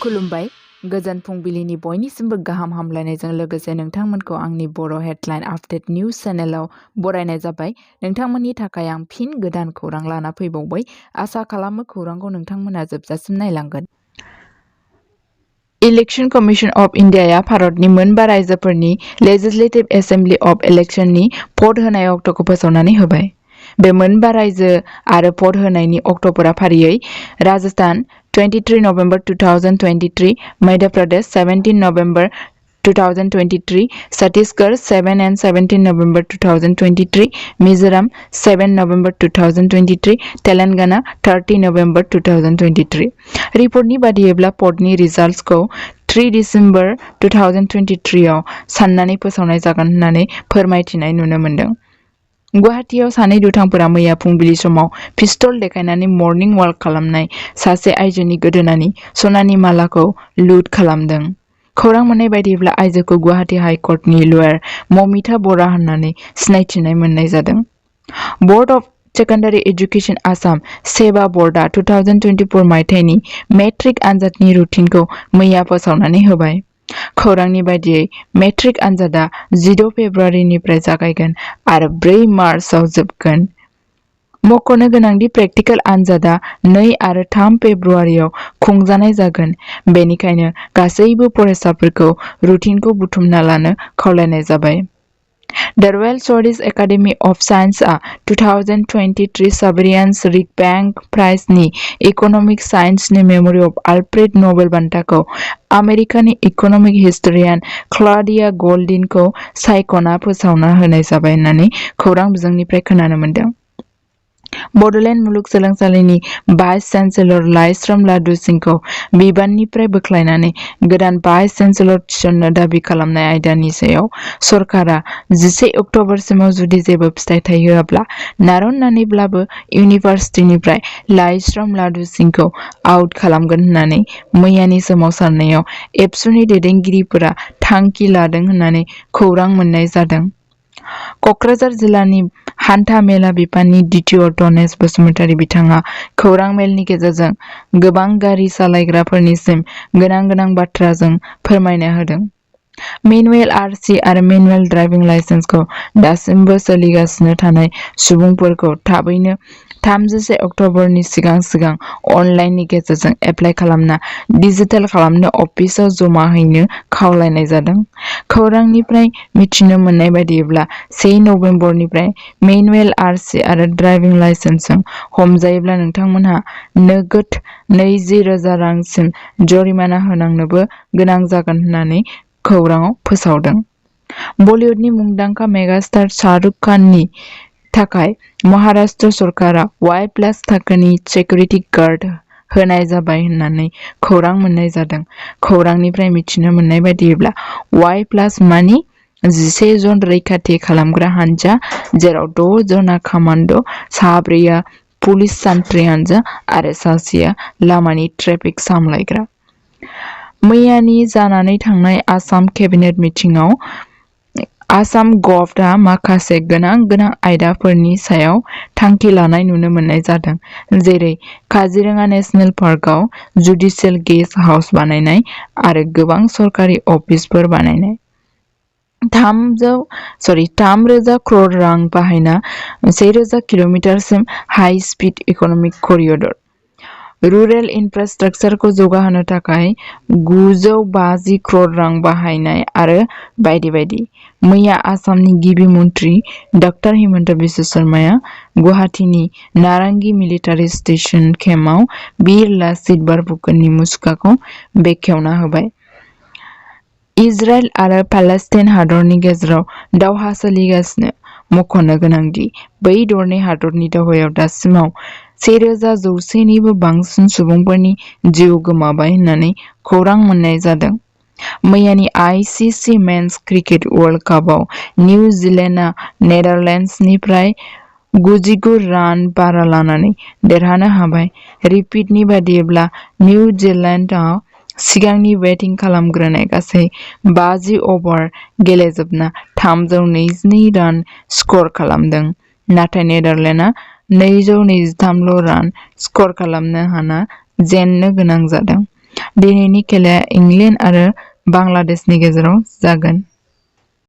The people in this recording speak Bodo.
खुलुमबाय गोजोन फुंबिलिनि बयनिसिमबो गाहाम हामलायनायजों लोगोसे नोंथांमोनखौ आंनि बर' हेडलाइन आपडेट निउज चेनेलाव बरायनाय जाबाय। नोंथांमोननि थाखाय आं फिन गोदान खौरां लाना फैबावबाय। आसा खालामो खौरांखौ नोंथांमोना जोबजासिम नायलांगोन। इलेक्शन कमिशन अफ इन्डियाया भारतनि मोनबा रायजोफोरनि लेजिस्लेटिभ एसेम्बलि अफ इलेक्शननि भट होनाय अक्ट'खौ फोसावनानै होबाय। बे मोनबा रायजो आरो भट होनायनि अक्ट'फोरा फारियै Rajasthan 23 November 2023, Madhya Pradesh 17 November 2023, Chhattisgarh 7 and 17 November 2023, Mizoram 7 November 2023, Telangana 30 November 2023। रिपर्टनि बादियैब्ला भटनि रिजाल्ट्सखौ 3 December 2023 आव साननानै फोसावनाय जागोन होननानै फोरमायथिनाय नुनो मोन्दों। गुवाहाटीआव सानै दुथांफोरा मैया फुंबिलि समाव पिस्तल देखायनानै मर्निं वाक खालामनाय सासे आइजोनि गोदोनानि सनानि मालाखौ लुट खालामदों। खौरां मोननाय बायदिब्ला आइजोखौ गुवाहाटी हाइकर्टनि लयार ममिता बरा होननानै सिनायथिनाय मोननाय जादों। Board of secondary education Assam सेबा बर्डआ 2024 मायथाइनि मेट्रिक आनजादनि रुटिनखौ मैया फोसावनानै होबाय। खौरांनि बायदियै मेट्रिक आनजादा 16 फेब्रुवारिनिफ्राय जागायगोन आरो 4 मार्चआव जोबगोन। मख'नो गोनांदि प्रेक्टिकेल आनजादा 2 आरो 3 फेब्रुवारियाव खुंजानाय जागोन। बेनिखायनो गासैबो फरायसाफोरखौ रुटिनखौ बुथुमना लानो खावलायनाय जाबाय। The royal Swedish academy of साइन्सआ 2023 साबेरियान्स रिकबैंक प्राइजनि इक'नमिक साइन्सनि मेम'रि अफ आल्फ्रेड नबेल बान्थाखौ आमेरिकानि इक'नमिक हिस्टरियान क्ल'डिया गल्डिनखौ सायख'ना फोसावना होनाय जाबाय होननानै खौरां बिजोंनिफ्राय खोनानो मोन्दों। बड'लेण्ड मुलुगसोलोंसालिनि भाइस चेन्सेलर लाइस्राम लादु सिंहखौ बिबाननिफ्राय बोख्लायनानै गोदान भाइस चेन्सेलर थिसननो दाबि खालामनाय आयदानि सायाव सरकारा 11 अक्ट'बरसिमाव जुदि जेबो फिथाय होआब्ला नार'नानैब्लाबो इउनिभार्सिटिनिफ्राय लाइस्राम लादु सिंहखौ आउट खालामगोन होननानै मैयानि सोमावसारनायाव एबसुनि दैदेनगिरिफोरा थांखि लादों होननानै खौरां मोननाय जादों। क'क्राझार जिल्लानि हान्था मेला बिफाननि डिटिअ धनेश बसुमतारी बिथाङा खौरां मेलनि गेजेरजों गोबां गारि सालायग्राफोरनिसिम गोनां बाथ्राजों फोरमायना होदों। मेनुएल आरसि आरो मेनुएल ड्राइभिं लाइसेन्सखौ दासिमबो सोलिगासिनो थानाय सुबुंफोरखौ थाबैनो 31 अक्ट'बरनि सिगां अनलाइननि गेजेरजों एप्लाइ खालामना डिजिटेल खालामनो अफिसाव जमा हैनो खावलायनाय जादों। खौरांनिफ्राय मिथिनो मोननाय बायदिब्ला 1 नभेम्बरनिफ्राय मेनुएल आरसि आरो ड्राइभिं लाइसेन्सजों हमजायोब्ला नोंथांमोनहा नोगोद 20,000 रांसिम जरिमाना होनांनोबो गोनां जागोन होननानै खौराङाव फोसावदों। बलिउडनि मुंदांखा मेगास्टार शाहरुख खाननि थाखाय महाराष्ट्र सरकारा Y+ थाखोनि सिकिउरिटि गार्ड होनाय जाबाय होननानै खौरां मोननाय जादों। खौरांनिफ्राय मिथिनो मोननाय बायदिब्ला Y+ मानि 11 जन रैखाथि खालामग्रा हानजा, जेराव 6 जना कामान्ड', 4 पुलिस सान्थ्रि हानजा आरो 1 लामानि ट्रेफिक सामलायग्रा। मैयानि जानानै थांनाय आसाम केबिनेट मिटिंआव आसाम गभर्नमेन्टआ माखासे गोनां आयदाफोरनि सायाव थांखि लानाय नुनो मोननाय जादों, जेरै काजिरङा नेशनेल पार्कआव जुडिशियेल गेस्ट हाउस बानायनाय आरो गोबां सरकारि अफिसफोर बानायनाय। 3,000 crore रां बाहायना 1,000 किल'मिटारसिम high speed economic corridor, rural इन्फ्रास्ट्राक्चारखौ जौगाहोनो थाखाय 950 crore रां बाहायनाय आरो बायदि बायदि। मैया आसामनि गिबि मन्थ्रि डक्टर हिमन्त बिश्व शर्माया गुवाहाटीनि नारेंगी मिलिटारि स्टेशन केम्पआव बीर लाचित बरफुकननि मुसुखाखौ बेखेवना होबाय। इजराइल आरो पालेस्टाइन हादरनि गेजेराव दावहा सोलिगासिनो। मख'नो गोनांदि बै दरनै हादरनि दावहायाव दासिमाव 1,100 निबो बांसिन सुबुंफोरनि जिउ गोमाबाय होननानै खौरां मोननाय जादों। मैयानि आईसीसी मेन्स क्रिकेट वर्ल्ड कापआव निउजिलेन्डआ नेदारलेन्ड्सनिफ्राय 99 रान बारा लानानै देरहानो हाबाय। रिपर्टनि बादिब्ला निउजिलेन्डआ सिगांनि बेटिं खालामग्रोनाय गासै 50 अभार गेलेजोबना 322 रान स्कर खालामदों, नाथाय नेदारलेन्डआ 223 रान स्कर खालामनो हाना जेननो गोनां जादों। दिनैनि खेलाया इंलेन्ड आरो बांलादेशनि गेजेराव जागोन।